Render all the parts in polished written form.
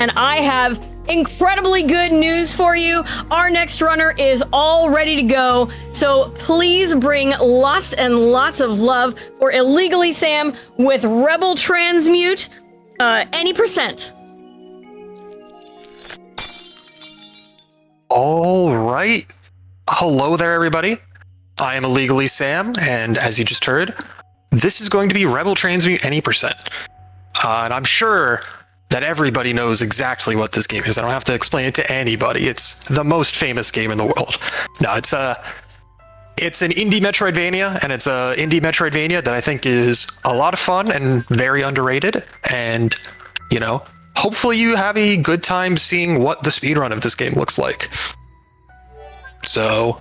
and I have incredibly good news for you. Our next runner is all ready to go, so please bring lots and lots of love for Illegally Sam with Rebel Transmute, any percent. All right. Hello there, everybody. I am Illegally Sam, and as you just heard, this is going to be Rebel Transmute any percent. And I'm sure that everybody knows exactly what this game is. I don't have to explain it to anybody. It's the most famous game in the world. No, it's an indie Metroidvania, and it's a indie Metroidvania that I think is a lot of fun and very underrated. And, you know, hopefully you have a good time seeing what the speedrun of this game looks like. So,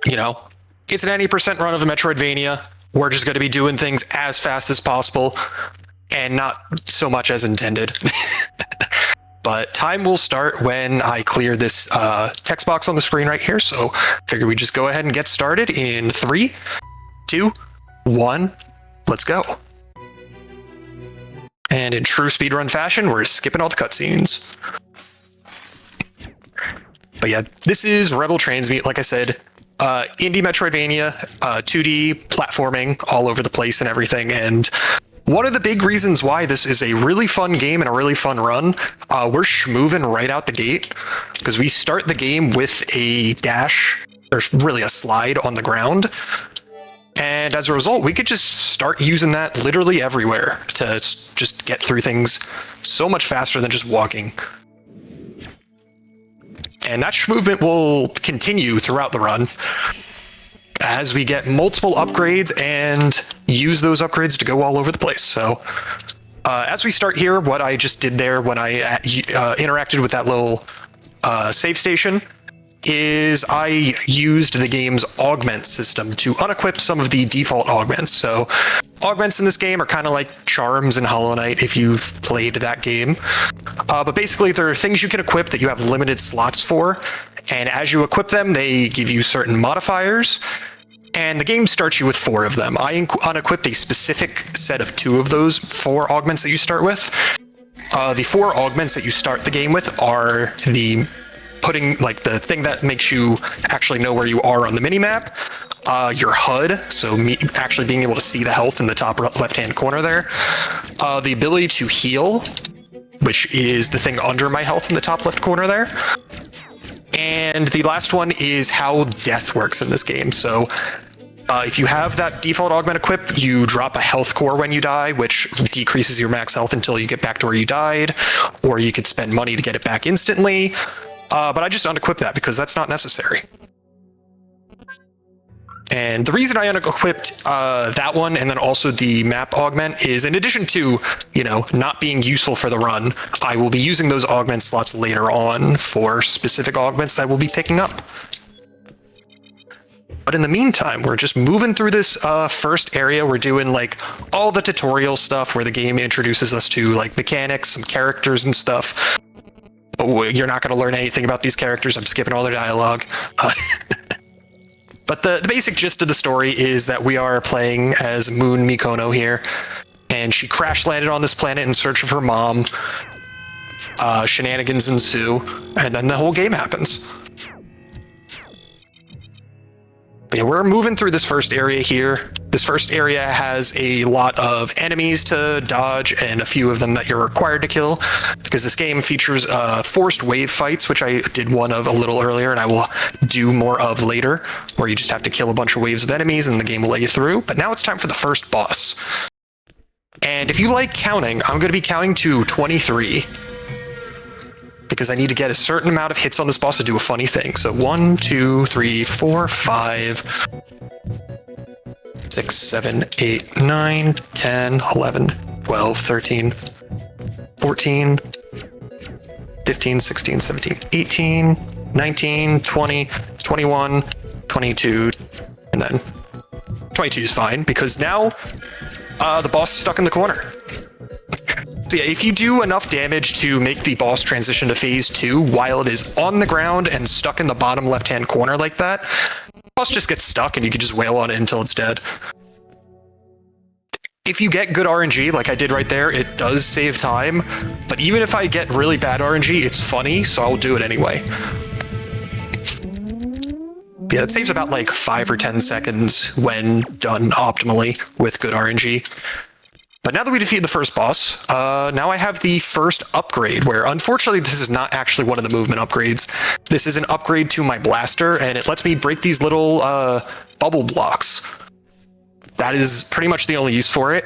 you know, it's an any percent run of a Metroidvania. We're just going to be doing things as fast as possible and not so much as intended. But time will start when I clear this text box on the screen right here. So figure we just go ahead and get started in 3, 2, 1, let's go. And in true speedrun fashion, we're skipping all the cutscenes. But yeah, this is Rebel Transmute, like I said. Indie Metroidvania, 2D platforming all over the place and everything. And one of the big reasons why this is a really fun game and a really fun run, we're schmoovin' right out the gate, because we start the game with a dash. There's really a slide on the ground. And as a result, we could just start using that literally everywhere to just get through things so much faster than just walking. And that movement will continue throughout the run as we get multiple upgrades and use those upgrades to go all over the place. So as we start here, what I just did there when I interacted with that little save station is I used the game's augment system to unequip some of the default augments. So augments in this game are kind of like charms in Hollow Knight if you've played that game. But basically there are things you can equip that you have limited slots for. And as you equip them, they give you certain modifiers. And the game starts you with 4 of them. I unequipped a specific set of 2 of those 4 augments that you start with. The 4 augments that you start the game with are the the thing that makes you actually know where you are on the minimap, your HUD, so actually being able to see the health in the top left-hand corner there, the ability to heal, which is the thing under my health in the top left corner there, and the last one is how death works in this game. So if you have that default augment equipped, you drop a health core when you die, which decreases your max health until you get back to where you died, or you could spend money to get it back instantly. But I just unequipped that because that's not necessary. And the reason I unequipped that one and then also the map augment is, in addition to, you know, not being useful for the run, I will be using those augment slots later on for specific augments that we'll be picking up. But in the meantime, we're just moving through this first area. We're doing like all the tutorial stuff where the game introduces us to like mechanics, some characters and stuff. You're not going to learn anything about these characters. I'm skipping all their dialogue. But the basic gist of the story is that we are playing as Moon Mikono here, and she crash landed on this planet in search of her mom. Shenanigans ensue, and then the whole game happens. But yeah, we're moving through this first area here. This first area has a lot of enemies to dodge and a few of them that you're required to kill, because this game features forced wave fights, which I did one of a little earlier and I will do more of later, where you just have to kill a bunch of waves of enemies and the game will let you through. But now it's time for the first boss. And if you like counting, I'm going to be counting to 23. Because I need to get a certain amount of hits on this boss to do a funny thing. So 1, 2, 3, 4, 5, 6, 7, 8, 9, 10, 11, 12, 13, 14, 15, 16, 17, 18, 19, 20, 21, 22, and then 22 is fine because now the boss is stuck in the corner. So yeah, if you do enough damage to make the boss transition to phase 2 while it is on the ground and stuck in the bottom left-hand corner like that, the boss just gets stuck and you can just wail on it until it's dead. if you get good RNG, like I did right there, it does save time. But even if I get really bad RNG, it's funny, so I'll do it anyway. Yeah, it saves about like 5 or 10 seconds when done optimally with good RNG. But now that we defeated the first boss, now I have the first upgrade, where unfortunately this is not actually one of the movement upgrades. This is an upgrade to my blaster, and it lets me break these little bubble blocks. That is pretty much the only use for it.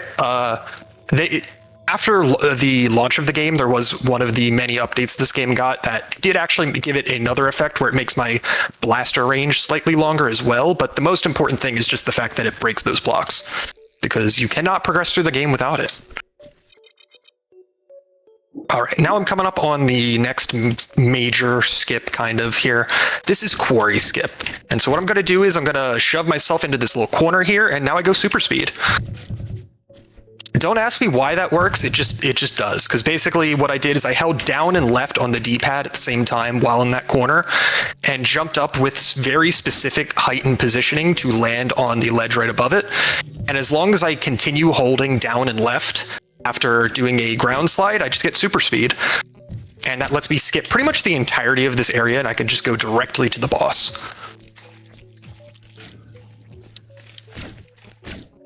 After the launch of the game, there was one of the many updates this game got that did actually give it another effect where it makes my blaster range slightly longer as well, but the most important thing is just the fact that it breaks those blocks, because you cannot progress through the game without it. Alright, now I'm coming up on the next major skip kind of here. This is Quarry Skip. And so what I'm going to do is I'm going to shove myself into this little corner here, and now I go super speed. Don't ask me why that works, it just does, because basically what I did is I held down and left on the D-pad at the same time while in that corner, and jumped up with very specific height and positioning to land on the ledge right above it. And as long as I continue holding down and left after doing a ground slide, I just get super speed. And that lets me skip pretty much the entirety of this area, and I can just go directly to the boss.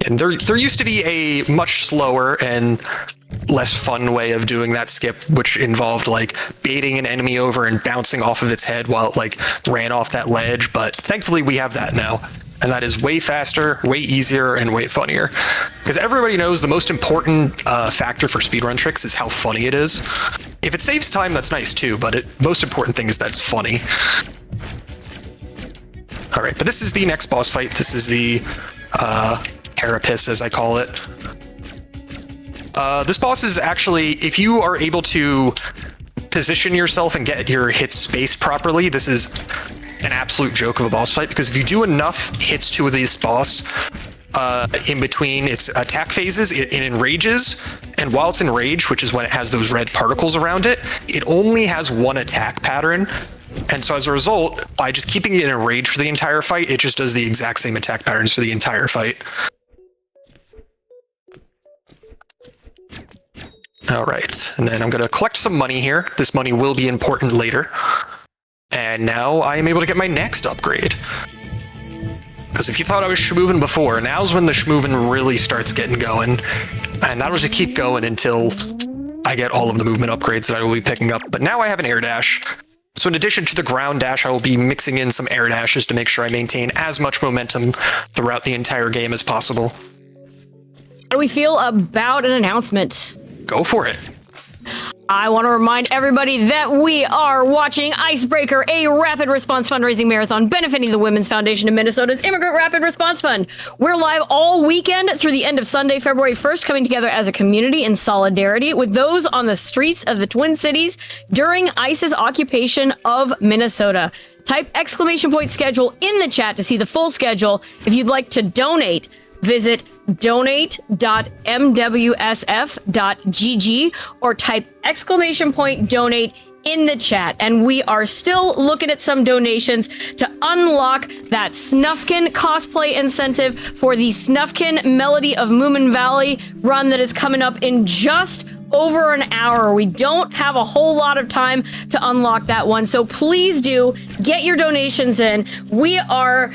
And there used to be a much slower and less fun way of doing that skip, which involved like baiting an enemy over and bouncing off of its head while it like ran off that ledge, but thankfully we have that now. And that is way faster, way easier, and way funnier. Because everybody knows the most important factor for speedrun tricks is how funny it is. If it saves time, that's nice too, but the most important thing is that it's funny. Alright, but this is the next boss fight. This is the Carapace, as I call it. This boss is actually, if you are able to position yourself and get your hits spaced properly, this is an absolute joke of a boss fight, because if you do enough hits to this boss in between its attack phases, it enrages, and while it's enraged, which is when it has those red particles around it, it only has one attack pattern. And so as a result, by just keeping it in a rage for the entire fight, it just does the exact same attack patterns for the entire fight. Alright, and then I'm going to collect some money here. This money will be important later. And now I am able to get my next upgrade. Because if you thought I was schmoovin' before, now's when the schmoovin' really starts getting going. And that'll just keep going until I get all of the movement upgrades that I will be picking up. But now I have an air dash. So in addition to the ground dash, I will be mixing in some air dashes to make sure I maintain as much momentum throughout the entire game as possible. How do we feel about an announcement? Go for it. I want to remind everybody that we are watching ICEBreaker, a rapid response fundraising marathon benefiting the Women's Foundation of Minnesota's Immigrant Rapid Response Fund. We're live all weekend through the end of Sunday, February 1st, coming together as a community in solidarity with those on the streets of the Twin Cities during ICE's occupation of Minnesota. Type !schedule in the chat to see the full schedule. If you'd like to donate, visit donate.mwsf.gg or type !donate in the chat. And we are still looking at some donations to unlock that Snufkin cosplay incentive for the Snufkin Melody of Moomin Valley run that is coming up in just over an hour. We don't have a whole lot of time to unlock that one, so please do get your donations in. We are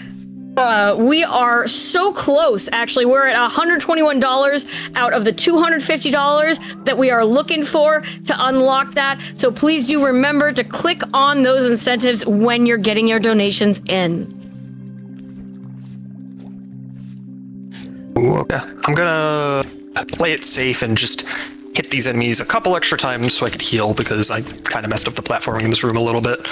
so close, actually. We're at $121 out of the $250 that we are looking for to unlock that. So please do remember to click on those incentives when you're getting your donations in. Ooh, okay. I'm gonna play it safe and just hit these enemies a couple extra times so I could heal, because I kind of messed up the platforming in this room a little bit.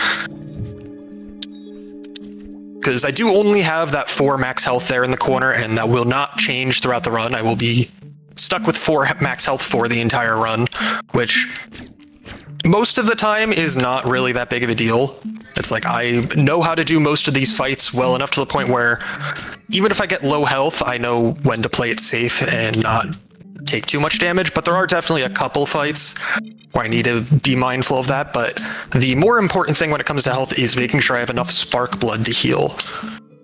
Because I do only have that 4 max health there in the corner, and that will not change throughout the run. I will be stuck with 4 max health for the entire run, which most of the time is not really that big of a deal. It's like I know how to do most of these fights well enough to the point where even if I get low health, I know when to play it safe and not take too much damage, but there are definitely a couple fights where I need to be mindful of that. But the more important thing when it comes to health is making sure I have enough spark blood to heal.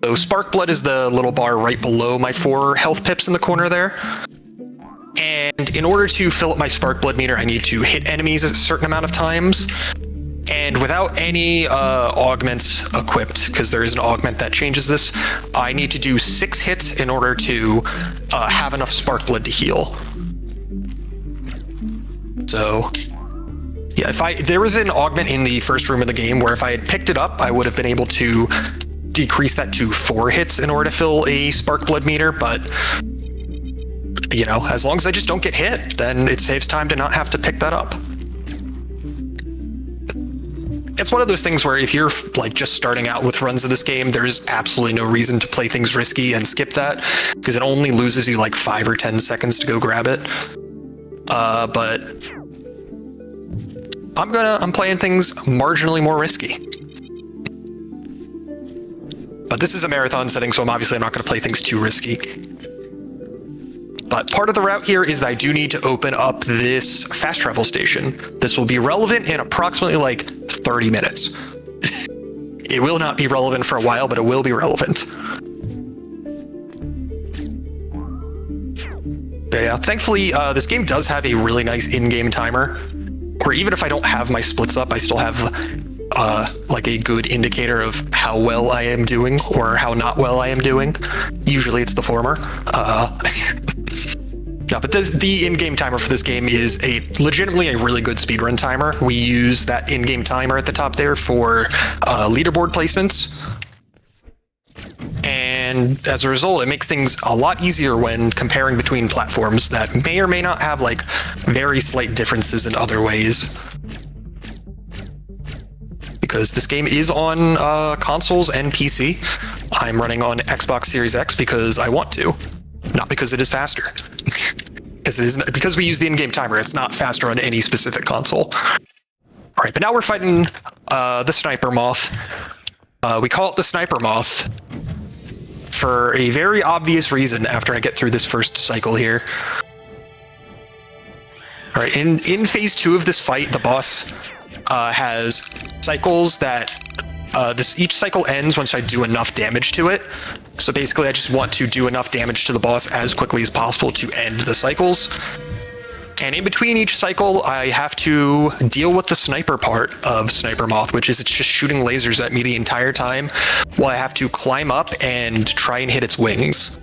So spark blood is the little bar right below my 4 health pips in the corner there. And in order to fill up my spark blood meter, I need to hit enemies a certain amount of times. And without any augments equipped, because there is an augment that changes this, I need to do 6 hits in order to have enough spark blood to heal. So, yeah, there was an augment in the first room of the game where if I had picked it up, I would have been able to decrease that to 4 hits in order to fill a spark blood meter, but you know, as long as I just don't get hit, then it saves time to not have to pick that up. It's one of those things where if you're like just starting out with runs of this game, there's absolutely no reason to play things risky and skip that, because it only loses you like 5 or 10 seconds to go grab it. But I'm playing things marginally more risky. But this is a marathon setting, so I'm obviously not going to play things too risky. But part of the route here is that I do need to open up this fast travel station. This will be relevant in approximately like 30 minutes. It will not be relevant for a while, but it will be relevant. But yeah, thankfully, this game does have a really nice in-game timer. Or even if I don't have my splits up, I still have like a good indicator of how well I am doing or how not well I am doing. Usually it's the former. Yeah, but the in-game timer for this game is legitimately a really good speedrun timer. We use that in-game timer at the top there for leaderboard placements. And as a result, it makes things a lot easier when comparing between platforms that may or may not have like very slight differences in other ways. Because this game is on consoles and PC. I'm running on Xbox Series X because I want to, not because it is faster. Because we use the in-game timer, it's not faster on any specific console. All right, but now we're fighting the Sniper Moth. We call it the Sniper Moth for a very obvious reason after I get through this first cycle here. All right, in phase 2 of this fight, the boss has cycles that each cycle ends once I do enough damage to it. So basically, I just want to do enough damage to the boss as quickly as possible to end the cycles. And in between each cycle, I have to deal with the sniper part of Sniper Moth, which is it's just shooting lasers at me the entire time, while I have to climb up and try and hit its wings.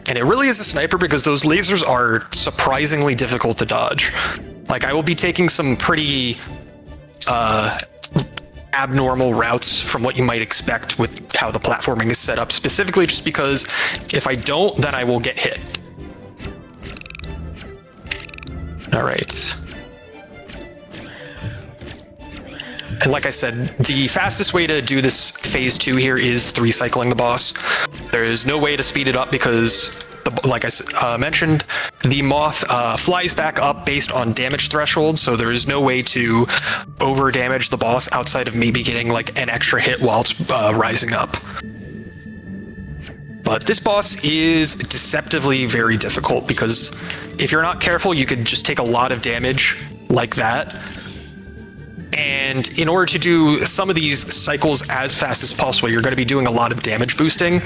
And it really is a sniper because those lasers are surprisingly difficult to dodge. Like, I will be taking some pretty abnormal routes from what you might expect with how the platforming is set up, specifically just because if I don't, then I will get hit. All right. And like I said, the fastest way to do this phase 2 here is 3 cycling the boss. There is no way to speed it up because, like I mentioned, the moth flies back up based on damage thresholds, so there is no way to over damage the boss outside of maybe getting like an extra hit while it's rising up. But this boss is deceptively very difficult because if you're not careful, you could just take a lot of damage like that. And in order to do some of these cycles as fast as possible, you're going to be doing a lot of damage boosting,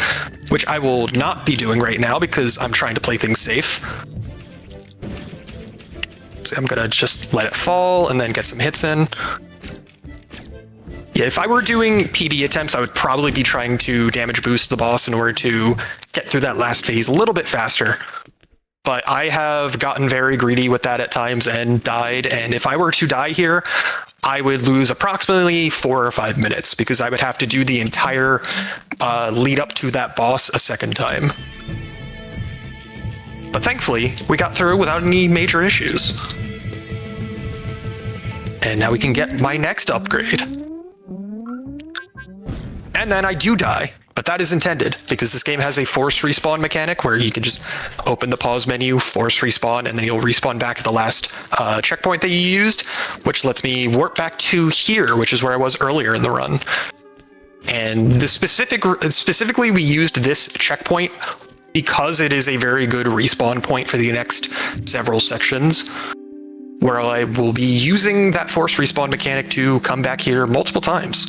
which I will not be doing right now because I'm trying to play things safe. So I'm going to just let it fall and then get some hits in. Yeah, if I were doing PB attempts, I would probably be trying to damage boost the boss in order to get through that last phase a little bit faster. But I have gotten very greedy with that at times and died, and if I were to die here, I would lose approximately 4 or 5 minutes because I would have to do the entire lead up to that boss a second time. But thankfully, we got through without any major issues. And now we can get my next upgrade. And then I do die, but that is intended because this game has a forced respawn mechanic where you can just open the pause menu, force respawn, and then you'll respawn back at the last checkpoint that you used, which lets me warp back to here, which is where I was earlier in the run. And specifically, we used this checkpoint because it is a very good respawn point for the next several sections, where I will be using that forced respawn mechanic to come back here multiple times.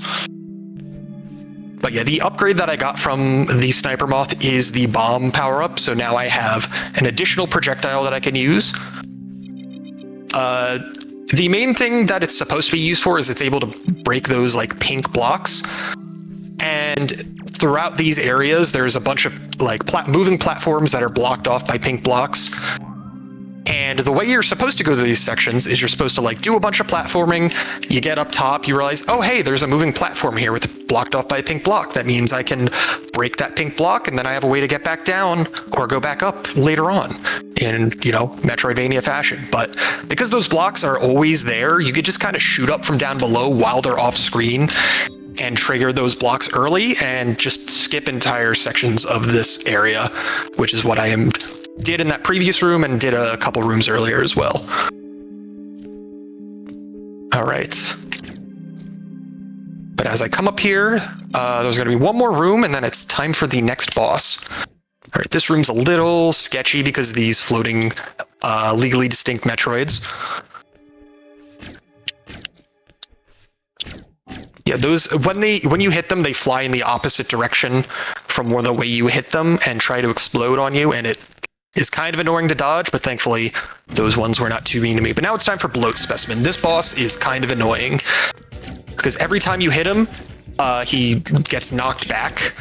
But yeah, the upgrade that I got from the Sniper Moth is the bomb power-up, so now I have an additional projectile that I can use. The main thing that it's supposed to be used for is it's able to break those like pink blocks. And throughout these areas, there's a bunch of like moving platforms that are blocked off by pink blocks. And the way you're supposed to go through these sections is you're supposed to like do a bunch of platforming. You get up top, you realize, oh, hey, there's a moving platform here with blocked off by a pink block. That means I can break that pink block, and then I have a way to get back down or go back up later on in, you know, Metroidvania fashion. But because those blocks are always there, you could just kind of shoot up from down below while they're off screen and trigger those blocks early and just skip entire sections of this area, which is what I did in that previous room and did a couple rooms earlier as well. All right. But as I come up here, there's going to be one more room, and then it's time for the next boss. All right, this room's a little sketchy because of these floating, legally distinct Metroids. Yeah, those when you hit them, they fly in the opposite direction from the way you hit them and try to explode on you, and it is kind of annoying to dodge, but thankfully those ones were not too mean to me. But now it's time for Bloat Specimen. This boss is kind of annoying because every time you hit him, he gets knocked back.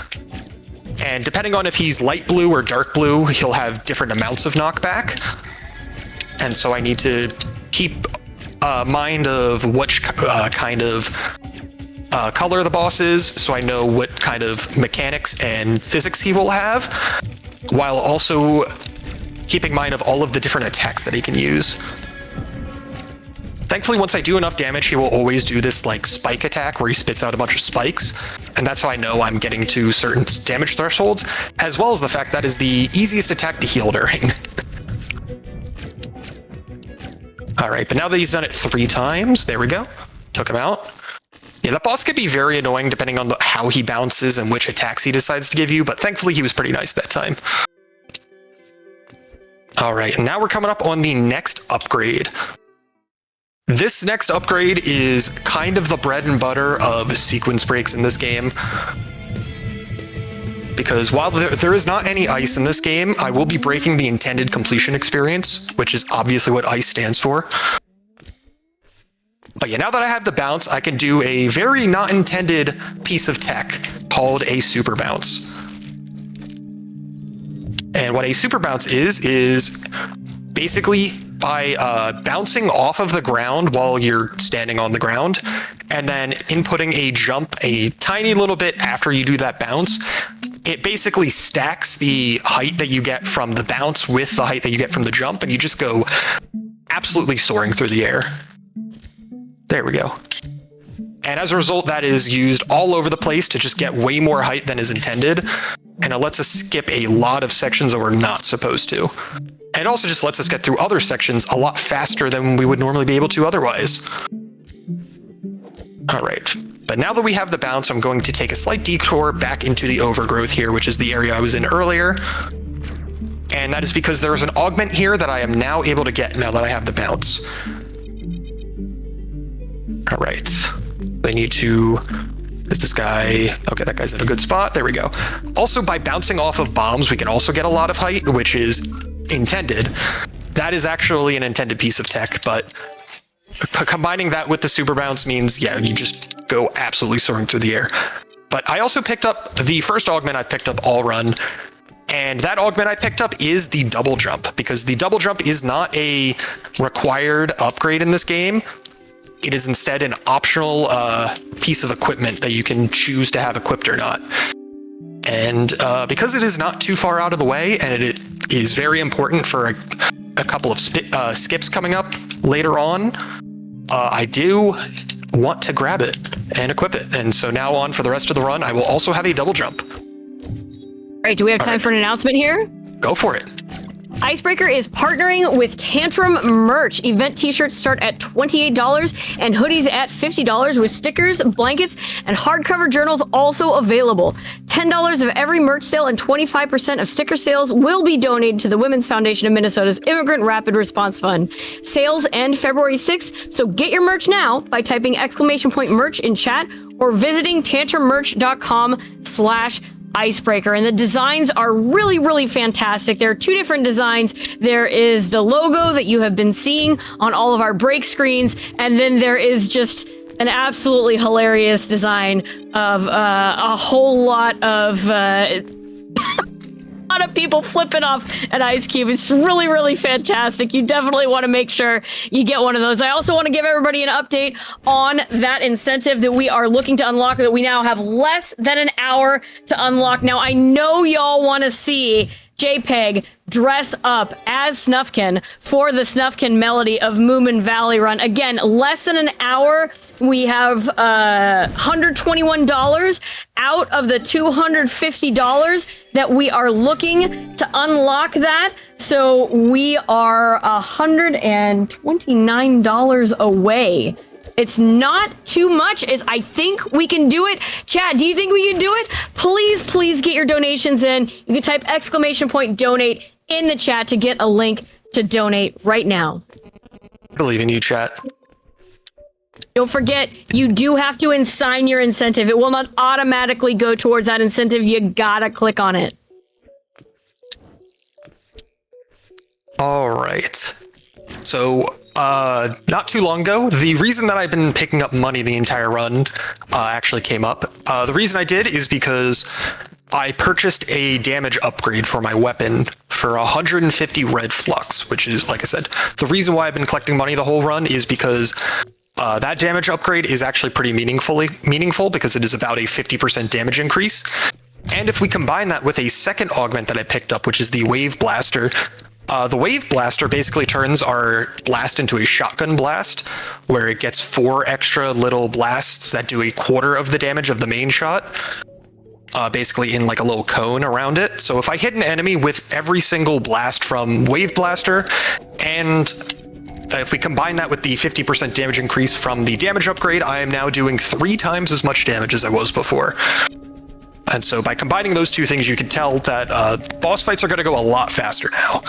And depending on if he's light blue or dark blue, he'll have different amounts of knockback. And so I need to keep mind of which kind of color the boss is, so I know what kind of mechanics and physics he will have, while also keeping mind of all of the different attacks that he can use. Thankfully, once I do enough damage, he will always do this like spike attack where he spits out a bunch of spikes, and that's how I know I'm getting to certain damage thresholds, as well as the fact that is the easiest attack to heal during. All right, but now that he's done it 3 times, there we go. Took him out. Yeah, that boss could be very annoying depending on how he bounces and which attacks he decides to give you, but thankfully he was pretty nice that time. All right, and now we're coming up on the next upgrade. This next upgrade is kind of the bread and butter of sequence breaks in this game. Because while there is not any ice in this game, I will be breaking the intended completion experience, which is obviously what ice stands for. But yeah, now that I have the bounce, I can do a very not intended piece of tech called a super bounce. And what a super bounce is basically by bouncing off of the ground while you're standing on the ground, and then inputting a jump a tiny little bit after you do that bounce, it basically stacks the height that you get from the bounce with the height that you get from the jump, and you just go absolutely soaring through the air. There we go. And as a result, that is used all over the place to just get way more height than is intended, and it lets us skip a lot of sections that we're not supposed to. And it also just lets us get through other sections a lot faster than we would normally be able to otherwise. All right, but now that we have the bounce, I'm going to take a slight detour back into the overgrowth here, which is the area I was in earlier. And that is because there is an augment here that I am now able to get now that I have the bounce. All right, I need to... Is this guy... Okay, that guy's in a good spot. There we go. Also, by bouncing off of bombs, we can also get a lot of height, which is intended. That is actually an intended piece of tech, but combining that with the super bounce means, yeah, you just go absolutely soaring through the air. But I also picked up the first augment I've picked up all run, and that augment I picked up is the double jump, because the double jump is not a required upgrade in this game. It is instead an optional piece of equipment that you can choose to have equipped or not. And because it is not too far out of the way, and it is very important for a couple of skips coming up later on, I do want to grab it and equip it. And so now on for the rest of the run, I will also have a double jump. All right, do we have time for an announcement here? Go for it. ICEBreaker is partnering with Tantrum Merch. Event t-shirts start at $28 and hoodies at $50 with stickers, blankets, and hardcover journals also available. $10 of every merch sale and 25% of sticker sales will be donated to the Women's Foundation of Minnesota's Immigrant Rapid Response Fund. Sales end February 6th, so get your merch now by typing !merch in chat or visiting tantrummerch.com/ICEBreaker. And the designs are really, really fantastic. There are two different designs. There is the logo that you have been seeing on all of our break screens, and then there is just an absolutely hilarious design of a whole lot of people flipping off an ice cube. It's really, really fantastic. You definitely want to make sure you get one of those. I also want to give everybody an update on that incentive that we are looking to unlock, that we now have less than an hour to unlock. Now, I know y'all want to see JPEG dress up as Snufkin for the Snufkin melody of Moomin Valley Run. Again, less than an hour. We have $121 out of the $250 that we are looking to unlock that. So we are $129 away. It's not too much. I think we can do it. Chat, do you think we can do it? Please, please get your donations in. You can type !donate in the chat to get a link to donate right now. I believe in you, chat. Don't forget, you do have to assign your incentive. It will not automatically go towards that incentive. You gotta click on it. All right. So, not too long ago, the reason that I've been picking up money the entire run actually came up. The reason I did is because I purchased a damage upgrade for my weapon for 150 red flux, which is, like I said, the reason why I've been collecting money the whole run is because that damage upgrade is actually pretty meaningful because it is about a 50% damage increase. And if we combine that with a second augment that I picked up, which is the Wave Blaster, the Wave Blaster basically turns our blast into a shotgun blast, where it gets 4 extra little blasts that do a quarter of the damage of the main shot, basically in like a little cone around it. So if I hit an enemy with every single blast from Wave Blaster, and if we combine that with the 50% damage increase from the damage upgrade, I am now doing 3 times as much damage as I was before. And so by combining those two things, you can tell that boss fights are going to go a lot faster now.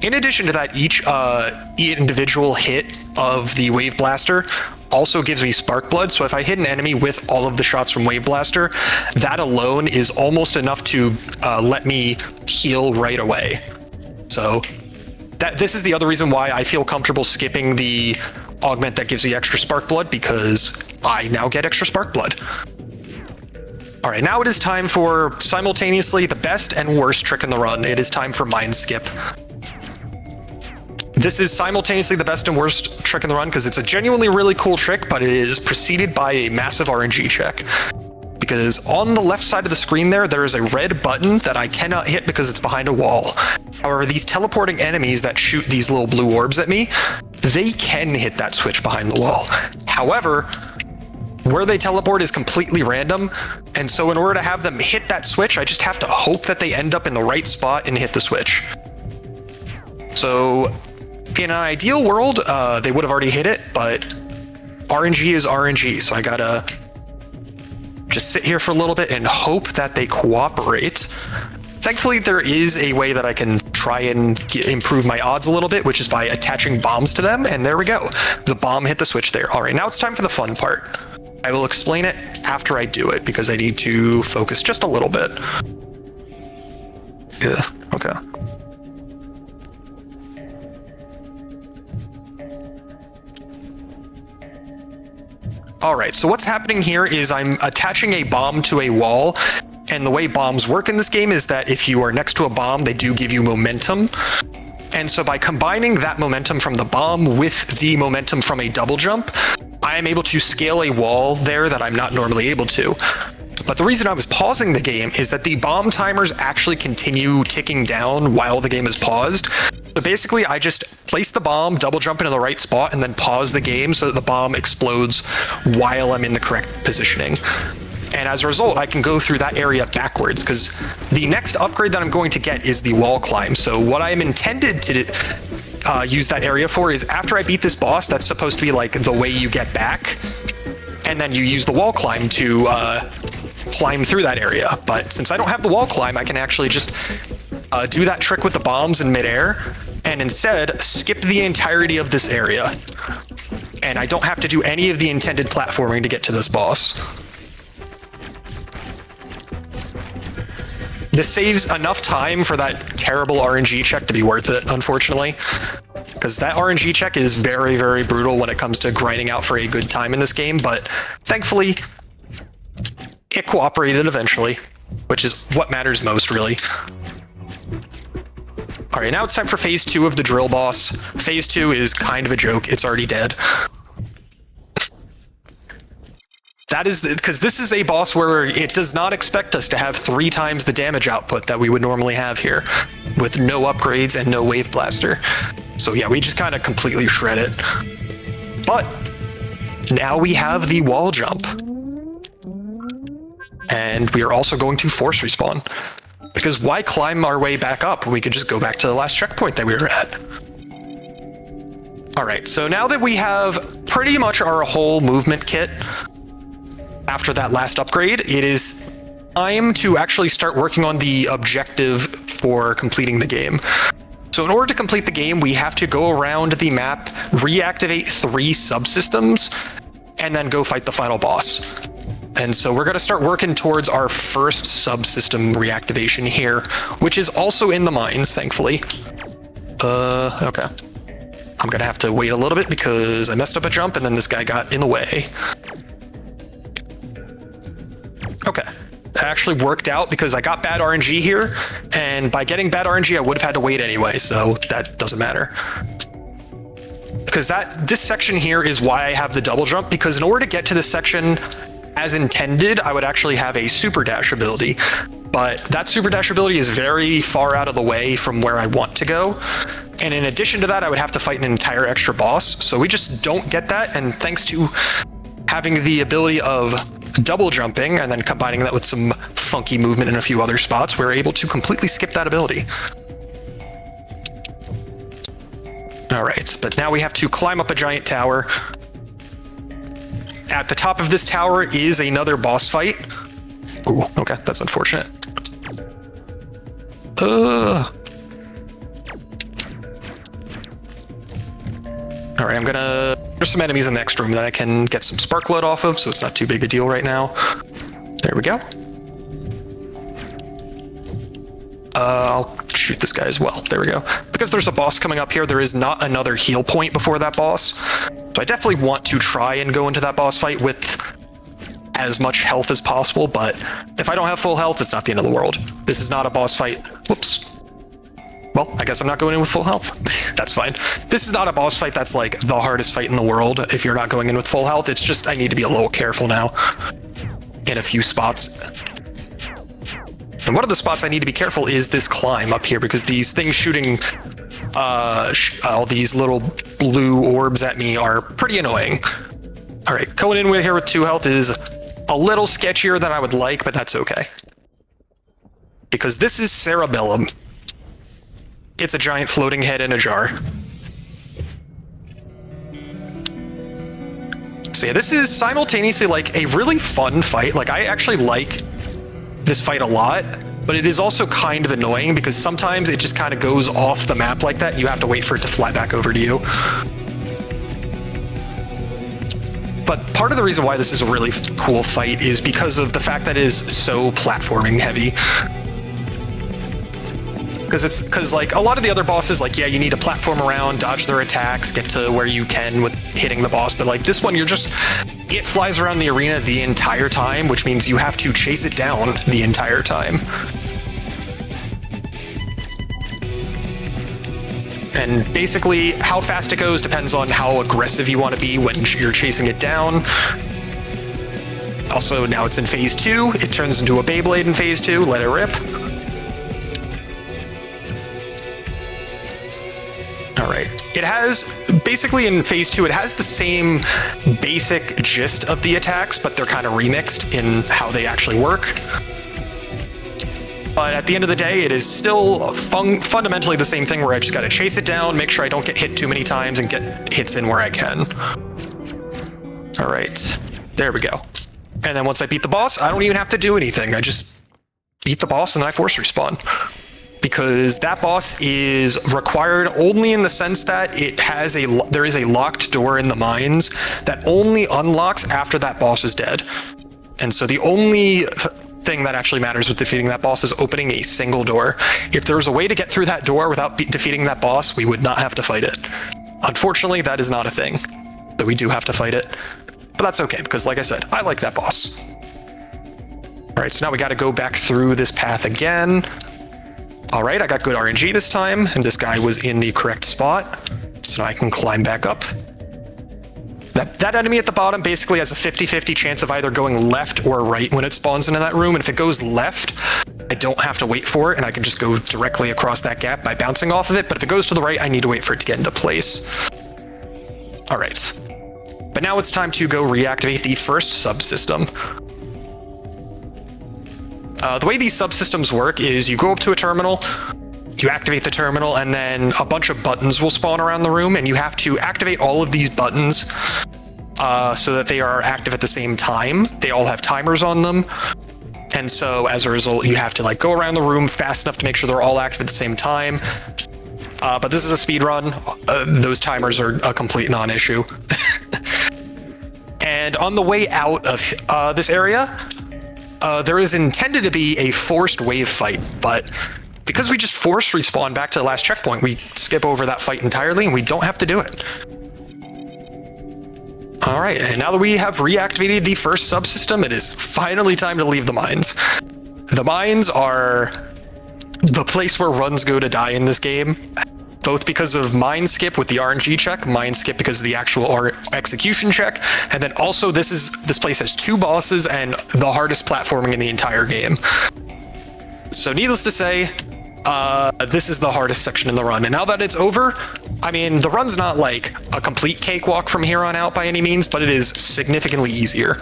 In addition to that, each individual hit of the Wave Blaster also gives me Spark Blood. So if I hit an enemy with all of the shots from Wave Blaster, that alone is almost enough to let me heal right away. So this is the other reason why I feel comfortable skipping the augment that gives me extra Spark Blood, because I now get extra Spark Blood. All right, now it is time for simultaneously the best and worst trick in the run. It is time for Mind Skip. This is simultaneously the best and worst trick in the run because it's a genuinely really cool trick, but it is preceded by a massive RNG check. Because on the left side of the screen there is a red button that I cannot hit because it's behind a wall. However, these teleporting enemies that shoot these little blue orbs at me, they can hit that switch behind the wall. However, where they teleport is completely random, and so in order to have them hit that switch, I just have to hope that they end up in the right spot and hit the switch. So, in an ideal world, they would have already hit it, but RNG is RNG, so I gotta just sit here for a little bit and hope that they cooperate. Thankfully, there is a way that I can try and improve my odds a little bit, which is by attaching bombs to them, and there we go. The bomb hit the switch there. All right, now it's time for the fun part. I will explain it after I do it, because I need to focus just a little bit. Yeah, okay. All right, so what's happening here is I'm attaching a bomb to a wall, and the way bombs work in this game is that if you are next to a bomb, they do give you momentum. And so by combining that momentum from the bomb with the momentum from a double jump, I am able to scale a wall there that I'm not normally able to. But the reason I was pausing the game is that the bomb timers actually continue ticking down while the game is paused. So basically, I just place the bomb, double jump into the right spot, and then pause the game so that the bomb explodes while I'm in the correct positioning. And as a result, I can go through that area backwards, because the next upgrade that I'm going to get is the wall climb. So what I'm intended to use that area for is after I beat this boss, that's supposed to be like the way you get back. And then you use the wall climb to climb through that area. But since I don't have the wall climb, I can actually just do that trick with the bombs in midair and instead skip the entirety of this area. And I don't have to do any of the intended platforming to get to this boss. This saves enough time for that terrible RNG check to be worth it, unfortunately. Because that RNG check is very, very brutal when it comes to grinding out for a good time in this game, but thankfully, it cooperated eventually, which is what matters most, really. Alright, now it's time for Phase 2 of the drill boss. Phase 2 is kind of a joke, it's already dead. That is because this is a boss where it does not expect us to have 3 times the damage output that we would normally have here, with no upgrades and no wave blaster. So yeah, we just kind of completely shred it. But now we have the wall jump. And we are also going to force respawn. Because why climb our way back up when we could just go back to the last checkpoint that we were at? Alright, so now that we have pretty much our whole movement kit, after that last upgrade, it is time to actually start working on the objective for completing the game. So in order to complete the game, we have to go around the map, reactivate 3 subsystems, and then go fight the final boss. And so we're going to start working towards our first subsystem reactivation here, which is also in the mines, thankfully. Okay. I'm going to have to wait a little bit because I messed up a jump and then this guy got in the way. Okay, that actually worked out because I got bad RNG here, and by getting bad RNG, I would have had to wait anyway, so that doesn't matter. Because this section here is why I have the double jump, because in order to get to this section as intended, I would actually have a super dash ability, but that super dash ability is very far out of the way from where I want to go. And in addition to that, I would have to fight an entire extra boss, so we just don't get that, and thanks to having the ability of double jumping and then combining that with some funky movement in a few other spots, we're able to completely skip that ability. All right, but now we have to climb up a giant tower. At the top of this tower is another boss fight. Ooh, okay, that's unfortunate. All right, there's some enemies in the next room that I can get some spark load off of, so it's not too big a deal right now. There we go. I'll shoot this guy as well. There we go. Because there's a boss coming up here, there is not another heal point before that boss. So I definitely want to try and go into that boss fight with as much health as possible, but if I don't have full health, it's not the end of the world. This is not a boss fight. Whoops. Well, I guess I'm not going in with full health. That's fine. This is not a boss fight that's like the hardest fight in the world if you're not going in with full health. It's just I need to be a little careful now in a few spots. And one of the spots I need to be careful is this climb up here, because these things shooting all these little blue orbs at me are pretty annoying. All right, going in with here with 2 health is a little sketchier than I would like, but that's okay. Because this is Cerebellum. It's a giant floating head in a jar. So yeah, this is simultaneously like a really fun fight. Like I actually like this fight a lot, but it is also kind of annoying because sometimes it just kind of goes off the map like that and you have to wait for it to fly back over to you. But part of the reason why this is a really cool fight is because of the fact that it is so platforming heavy. Because like a lot of the other bosses, like, yeah, you need to platform around, dodge their attacks, get to where you can with hitting the boss. But like this one, it flies around the arena the entire time, which means you have to chase it down the entire time. And basically, how fast it goes depends on how aggressive you want to be when you're chasing it down. Also, now it's in Phase 2. It turns into a Beyblade in Phase 2. Let it rip. All right. it has, basically in phase 2, it has the same basic gist of the attacks, but they're kind of remixed in how they actually work. But at the end of the day, it is still fundamentally the same thing where I just got to chase it down, make sure I don't get hit too many times, and get hits in where I can. All right, there we go. And then once I beat the boss, I don't even have to do anything. I just beat the boss and then I force respawn. Because that boss is required only in the sense that there is a locked door in the mines that only unlocks after that boss is dead. And so the only thing that actually matters with defeating that boss is opening a single door. If there was a way to get through that door without defeating that boss, we would not have to fight it. Unfortunately, that is not a thing. So we do have to fight it. But that's okay, because like I said, I like that boss. All right, so now we got to go back through this path again. All right, I got good RNG this time, and this guy was in the correct spot. So now I can climb back up. That enemy at the bottom basically has a 50-50 chance of either going left or right when it spawns into that room. And if it goes left, I don't have to wait for it, and I can just go directly across that gap by bouncing off of it. But if it goes to the right, I need to wait for it to get into place. All right. But now it's time to go reactivate the first subsystem. The way these subsystems work is you go up to a terminal, you activate the terminal, and then a bunch of buttons will spawn around the room, and you have to activate all of these buttons so that they are active at the same time. They all have timers on them. And so as a result, you have to like go around the room fast enough to make sure they're all active at the same time. But this is a speed run. Those timers are a complete non-issue. And on the way out of this area, there is intended to be a forced wave fight, but because we just force respawn back to the last checkpoint, we skip over that fight entirely and we don't have to do it. All right, and now that we have reactivated the first subsystem, it is finally time to leave the mines. The mines are the place where runs go to die in this game, both because of mine skip with the RNG check, mine skip because of the actual execution check, and then also this place has 2 bosses and the hardest platforming in the entire game. So needless to say, this is the hardest section in the run, and now that it's over, I mean, the run's not like a complete cakewalk from here on out by any means, but it is significantly easier.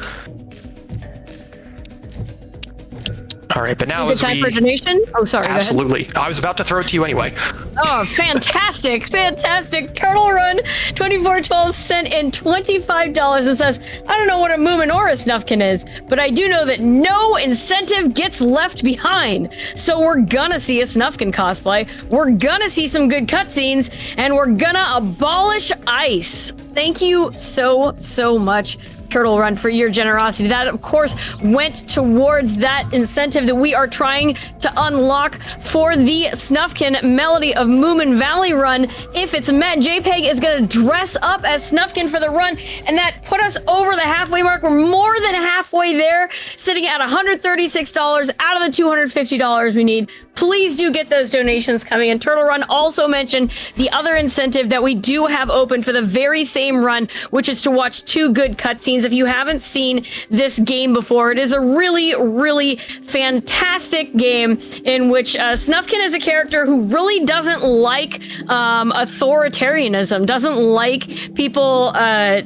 All right, but now is it time for donation? Oh, sorry. Absolutely. I was about to throw it to you anyway. Oh, fantastic. Fantastic. Turtle Run 2412 sent in $25 and says, I don't know what a Moomin or a Snufkin is, but I do know that no incentive gets left behind. So we're gonna see a Snufkin cosplay. We're gonna see some good cutscenes, and we're gonna abolish ICE. Thank you so much, Turtle Run, for your generosity. That, of course, went towards that incentive that we are trying to unlock for the Snufkin Melody of Moomin Valley run. If it's met, JPEG is going to dress up as Snufkin for the run, and that put us over the halfway mark. We're more than halfway there, sitting at $136 out of the $250 we need. Please do get those donations coming in. Turtle Run also mentioned the other incentive that we do have open for the very same run, which is to watch 2 good cutscenes. If you haven't seen this game before, it is a really fantastic game in which Snufkin is a character who really doesn't like authoritarianism, doesn't like people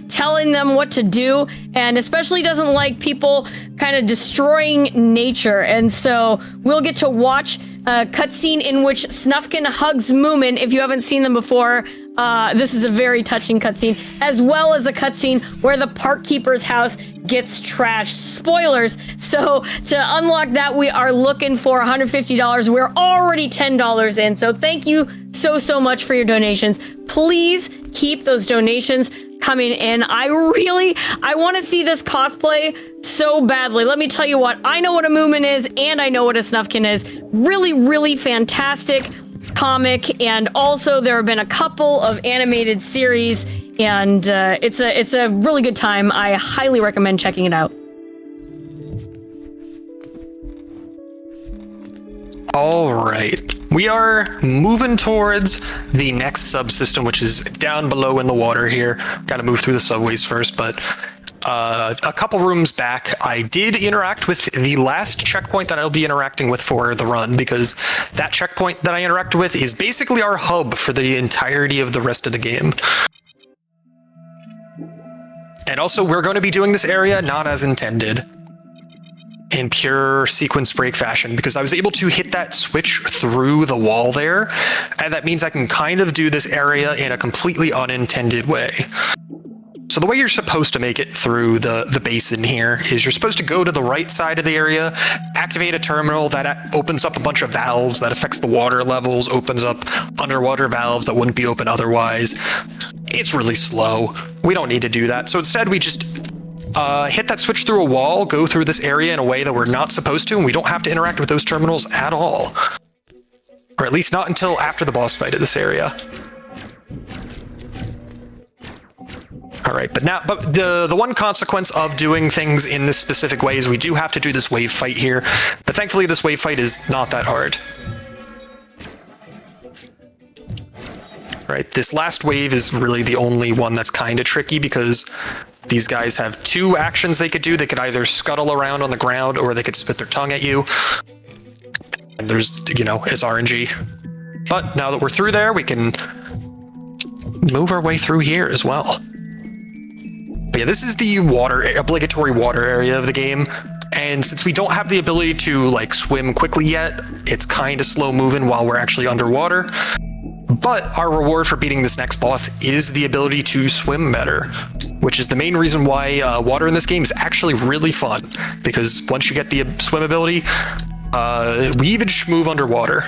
telling them what to do, and especially doesn't like people kind of destroying nature. And so we'll get to watch a cutscene in which Snufkin hugs Moomin. If you haven't seen them before, this is a very touching cutscene, as well as a cutscene where the park keeper's house gets trashed. Spoilers. So to unlock that, we are looking for $150. We're already $10 in. So thank you so much for your donations. Please keep those donations coming in. I want to see this cosplay so badly. Let me tell you what, I know what a Moomin is, and I know what a Snufkin is. Really fantastic comic, and also there have been a couple of animated series, and it's a really good time. I highly recommend checking it out. All right, we are moving towards the next subsystem, which is down below in the water here. Got to move through the subways first, but a couple rooms back, I did interact with the last checkpoint that I'll be interacting with for the run, because that checkpoint that I interacted with is basically our hub for the entirety of the rest of the game. And also, we're going to be doing this area not as intended, in pure sequence break fashion, because I was able to hit that switch through the wall there, and that means I can kind of do this area in a completely unintended way. So the way you're supposed to make it through the basin here is you're supposed to go to the right side of the area, activate a terminal that opens up a bunch of valves that affects the water levels, opens up underwater valves that wouldn't be open otherwise. It's really slow. We don't need to do that. So instead we just hit that switch through a wall, go through this area in a way that we're not supposed to, and we don't have to interact with those terminals at all. Or at least not until after the boss fight of this area. All right, but the one consequence of doing things in this specific way is we do have to do this wave fight here, but thankfully this wave fight is not that hard. Right, this last wave is really the only one that's kind of tricky because these guys have two actions they could do. They could either scuttle around on the ground or they could spit their tongue at you. And there's, you know, it's RNG. But now that we're through there, we can move our way through here as well. But yeah, this is the obligatory water area of the game. And since we don't have the ability to like swim quickly yet, it's kind of slow moving while we're actually underwater. But our reward for beating this next boss is the ability to swim better, which is the main reason why water in this game is actually really fun, because once you get the swim ability, we even move underwater.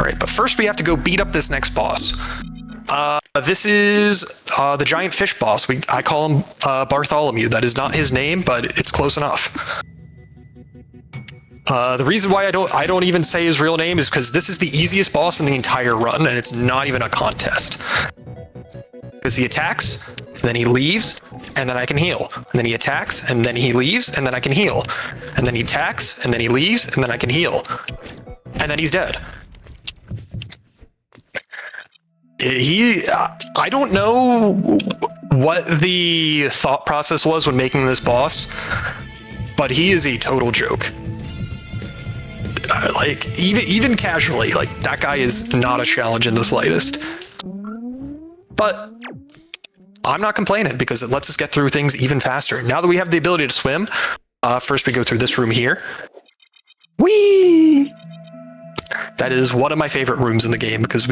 All right, but first we have to go beat up this next boss. This is the giant fish boss. I call him Bartholomew. That is not his name, but it's close enough. The reason why I don't even say his real name is because this is the easiest boss in the entire run, and it's not even a contest. Because he attacks, then he leaves, and then I can heal. And then he attacks, and then he leaves, and then I can heal. And then he attacks, and then he leaves, and then I can heal. And then he's dead. I don't know what the thought process was when making this boss, but he is a total joke. Like, even casually, like, that guy is not a challenge in the slightest. But I'm not complaining because it lets us get through things even faster. Now that we have the ability to swim, first we go through this room here. Whee! That is one of my favorite rooms in the game because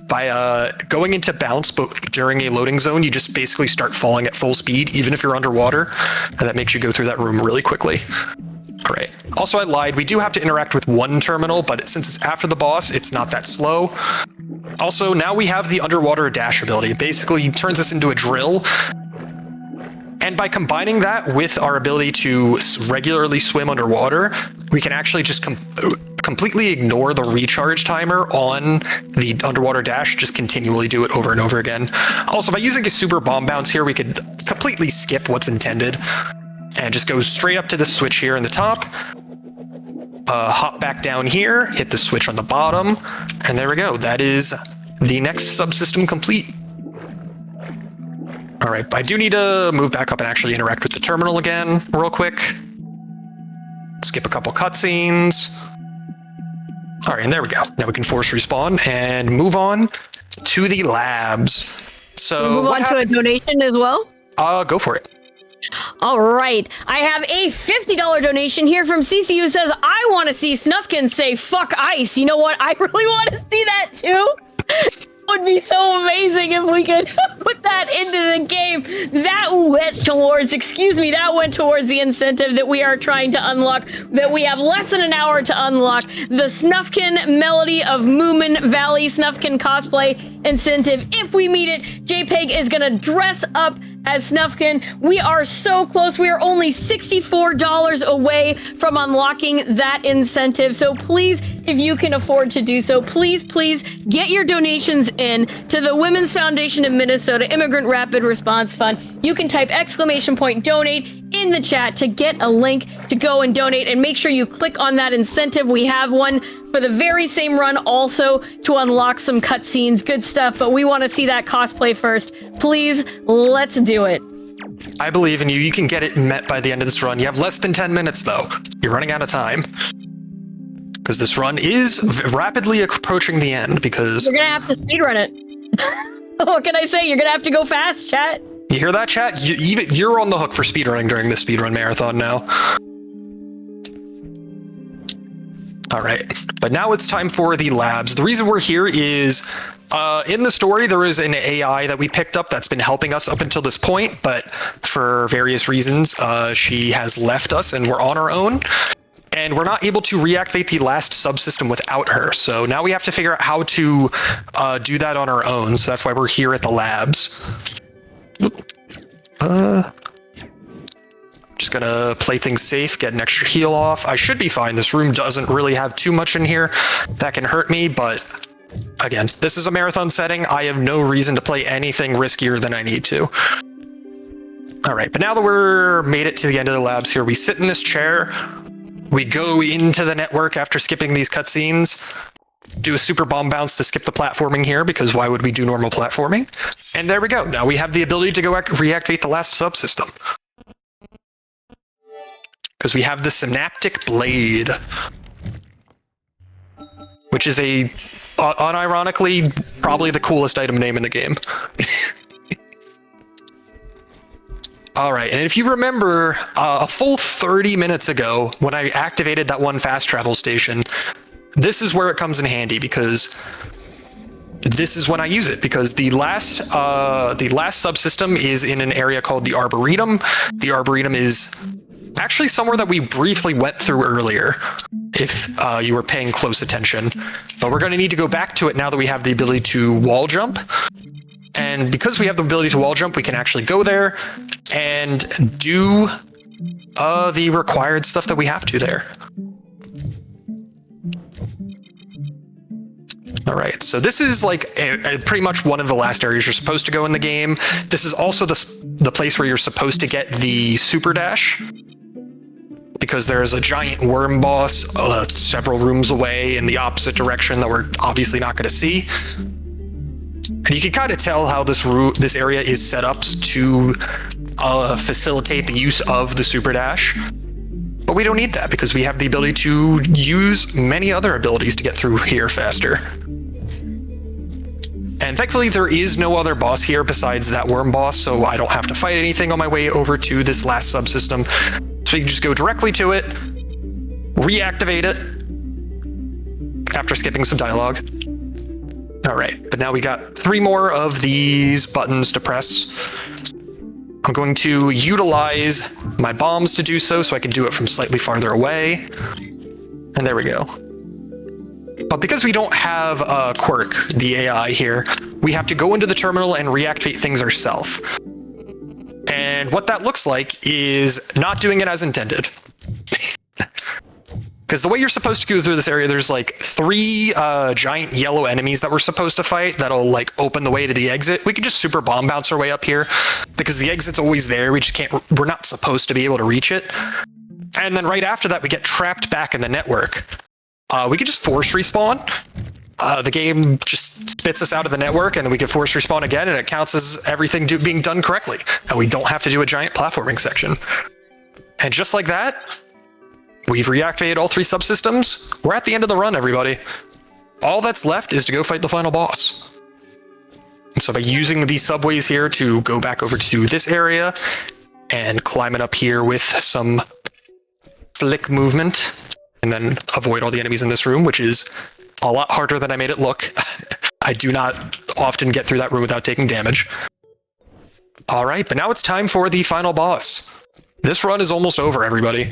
by going into bounce but during a loading zone, you just basically start falling at full speed, even if you're underwater, and that makes you go through that room really quickly. All right. Also, I lied. We do have to interact with one terminal, but since it's after the boss, it's not that slow. Also, now we have the underwater dash ability. It basically turns us into a drill. And by combining that with our ability to regularly swim underwater, we can actually just completely ignore the recharge timer on the underwater dash, just continually do it over and over again. Also, by using a super bomb bounce here, we could completely skip what's intended and just go straight up to the switch here in the top, hop back down here, hit the switch on the bottom, and there we go. That is the next subsystem complete. All right, I do need to move back up and actually interact with the terminal again real quick. Skip a couple cutscenes. All right, and there we go. Now we can force respawn and move on to the labs. So move on to a donation as well? Go for it. All right. I have a $50 donation here from Cece who says, I want to see Snufkin say, fuck ice. You know what? I really want to see that too. It would be so amazing if we could put that into the game. That went towards the incentive that we are trying to unlock, that we have less than an hour to unlock. The Snufkin Melody of Moomin Valley Snufkin cosplay incentive. If we meet it, JPEG is going to dress up as Snufkin. We are so close. We are only $64 away from unlocking that incentive. So please, if you can afford to do so, please get your donations in to the Women's Foundation of Minnesota Immigrant Rapid Response Fund. You can type !donate in the chat to get a link to go and donate, and make sure you click on that incentive. We have one for the very same run also to unlock some cutscenes, good stuff, but we want to see that cosplay first. Please, let's do it. I believe in you. You can get it met by the end of this run. You have less than 10 minutes, though. You're running out of time. Because this run is rapidly approaching the end, because... You're gonna have to speedrun it. What can I say? You're gonna have to go fast, chat. You hear that, chat? You're on the hook for speedrunning during this speedrun marathon now. Alright, but now it's time for the labs. The reason we're here is... in the story, there is an AI that we picked up that's been helping us up until this point, but for various reasons, she has left us and we're on our own. And we're not able to reactivate the last subsystem without her. So now we have to figure out how to do that on our own. So that's why we're here at the labs. Just gonna play things safe, get an extra heal off. I should be fine. This room doesn't really have too much in here that can hurt me, but again, this is a marathon setting. I have no reason to play anything riskier than I need to. All right, but now that we're made it to the end of the labs here, we sit in this chair. We go into the network after skipping these cutscenes, do a super bomb bounce to skip the platforming here, because why would we do normal platforming? And there we go. Now we have the ability to go reactivate the last subsystem. Because we have the Synaptic Blade, which is a, unironically, probably the coolest item name in the game. All right, and if you remember, a full 30 minutes ago, when I activated that one fast travel station, this is where it comes in handy, because this is when I use it, because the last subsystem is in an area called the Arboretum. The Arboretum is actually somewhere that we briefly went through earlier, if you were paying close attention. But we're going to need to go back to it now that we have the ability to wall jump. And because we have the ability to wall jump, we can actually go there and do the required stuff that we have to there. All right, so this is like pretty much one of the last areas you're supposed to go in the game. This is also the place where you're supposed to get the super dash, because there is a giant worm boss several rooms away in the opposite direction that we're obviously not going to see. And you can kind of tell how this area is set up to facilitate the use of the super dash. But we don't need that, because we have the ability to use many other abilities to get through here faster. And thankfully, there is no other boss here besides that worm boss, so I don't have to fight anything on my way over to this last subsystem. So we can just go directly to it, reactivate it, after skipping some dialogue. All right, but now we got 3 more of these buttons to press. I'm going to utilize my bombs to do so I can do it from slightly farther away. And there we go. But because we don't have Quirk, the AI here, we have to go into the terminal and reactivate things ourselves. And what that looks like is not doing it as intended. Because the way you're supposed to go through this area, there's like 3 giant yellow enemies that we're supposed to fight that'll like open the way to the exit. We can just super bomb bounce our way up here because the exit's always there. We just can't, we're not supposed to be able to reach it. And then right after that, we get trapped back in the network. We could just force respawn. The game just spits us out of the network, and then we can force respawn again, and it counts as everything being done correctly. And we don't have to do a giant platforming section. And just like that, we've reactivated all 3 subsystems. We're at the end of the run, everybody. All that's left is to go fight the final boss. And so by using these subways here to go back over to this area and climb it up here with some flick movement, and then avoid all the enemies in this room, which is a lot harder than I made it look. I do not often get through that room without taking damage. All right, but now it's time for the final boss. This run is almost over, everybody.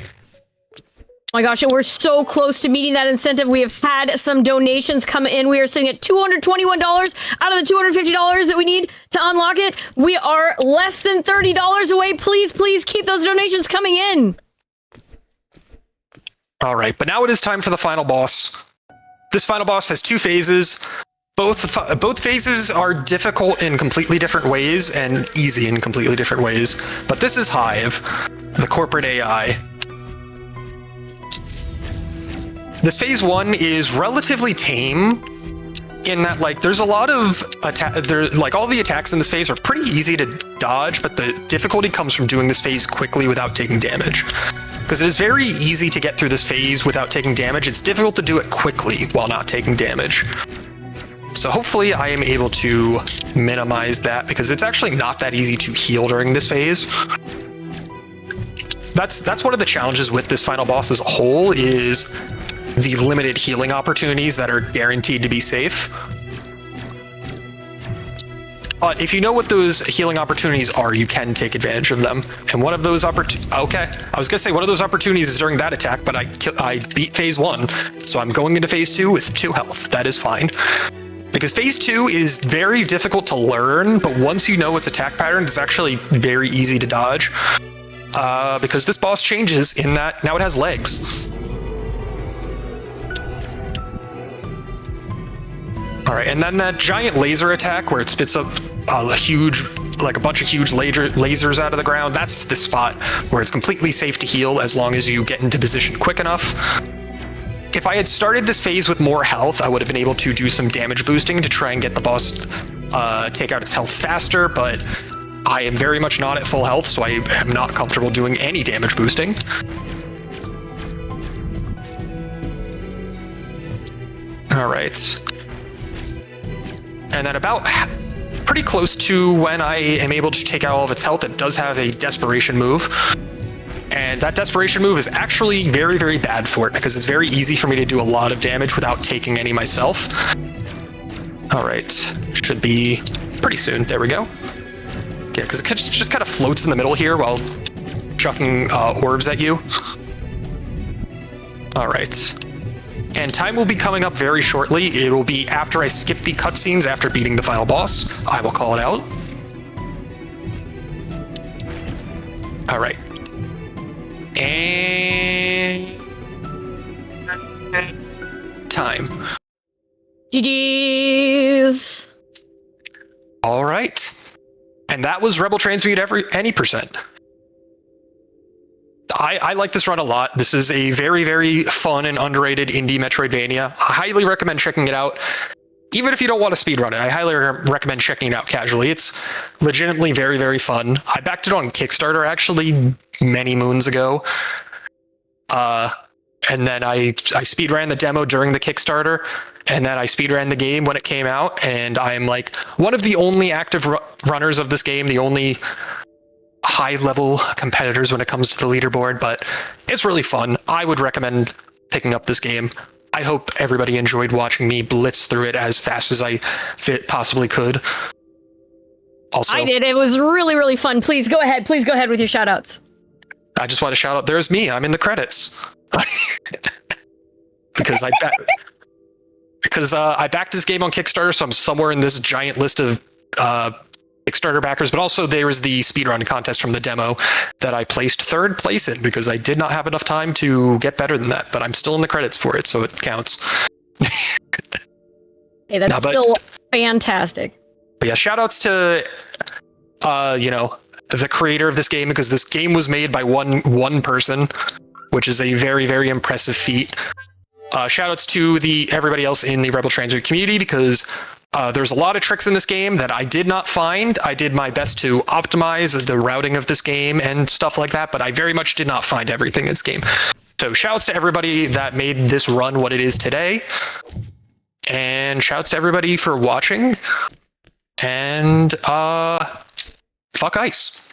Oh my gosh, and we're so close to meeting that incentive. We have had some donations come in. We are sitting at $221 out of the $250 that we need to unlock it. We are less than $30 away. Please, please keep those donations coming in. All right, but now it is time for the final boss. This final boss has 2 phases. Both phases are difficult in completely different ways and easy in completely different ways. But this is Hive, the corporate AI. This phase 1 is relatively tame. in that, like, there's a lot of like all the attacks in this phase are pretty easy to dodge, but the difficulty comes from doing this phase quickly without taking damage. Because it is very easy to get through this phase without taking damage. It's difficult to do it quickly while not taking damage. So hopefully I am able to minimize that, because it's actually not that easy to heal during this phase. That's one of the challenges with this final boss as a whole, is the limited healing opportunities that are guaranteed to be safe. But if you know what those healing opportunities are, you can take advantage of them. And one of those okay, I was gonna say one of those opportunities is during that attack, but I beat phase 1, so I'm going into phase 2 with 2 health. That is fine. Because phase 2 is very difficult to learn, but once you know its attack pattern, it's actually very easy to dodge. Because this boss changes in that now it has legs. All right, and then that giant laser attack where it spits up a bunch of huge lasers out of the ground, that's the spot where it's completely safe to heal as long as you get into position quick enough. If I had started this phase with more health, I would have been able to do some damage boosting to try and get the boss take out its health faster, but I am very much not at full health, so I am not comfortable doing any damage boosting. All right. And then about pretty close to when I am able to take out all of its health, it does have a desperation move. And that desperation move is actually very, very bad for it, because it's very easy for me to do a lot of damage without taking any myself. All right, should be pretty soon. There we go. Yeah, because it just kind of floats in the middle here while chucking orbs at you. All right. And time will be coming up very shortly. It will be after I skip the cutscenes after beating the final boss. I will call it out. All right. And time. GG's. All right. And that was Rebel Transmute any percent. I like this run a lot. This is a very, very fun and underrated indie Metroidvania. I highly recommend checking it out. Even if you don't want to speedrun it, I highly recommend checking it out casually. It's legitimately very, very fun. I backed it on Kickstarter actually many moons ago. And then I speedran the demo during the Kickstarter, and then I speedran the game when it came out, and I'm like one of the only active runners of this game, the only high-level competitors when it comes to the leaderboard, but it's really fun. I would recommend picking up this game. I hope everybody enjoyed watching me blitz through it as fast as I possibly could. Also, I did. It was really, really fun. Please go ahead. Please go ahead with your shout-outs. I just want to shout out, there's me. I'm in the credits. Because I backed this game on Kickstarter, so I'm somewhere in this giant list of Kickstarter backers, but also there was the speedrun contest from the demo that I placed 3rd place in because I did not have enough time to get better than that, but I'm still in the credits for it, so it counts. Hey, that's still fantastic. But yeah, shout outs to, the creator of this game, because this game was made by one person, which is a very, very impressive feat. Shout outs to everybody else in the Rebel Transmute community, because there's a lot of tricks in this game that I did not find. I did my best to optimize the routing of this game and stuff like that, but I very much did not find everything in this game. So shouts to everybody that made this run what it is today. And shouts to everybody for watching. And fuck ICE.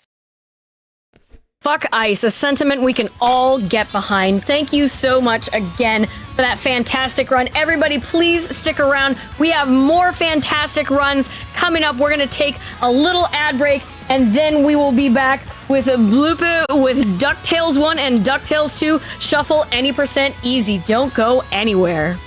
Fuck ICE, a sentiment we can all get behind. Thank you so much again for that fantastic run. Everybody, please stick around. We have more fantastic runs coming up. We're going to take a little ad break, and then we will be back with a blooper with DuckTales 1 and DuckTales 2. Shuffle any percent easy. Don't go anywhere.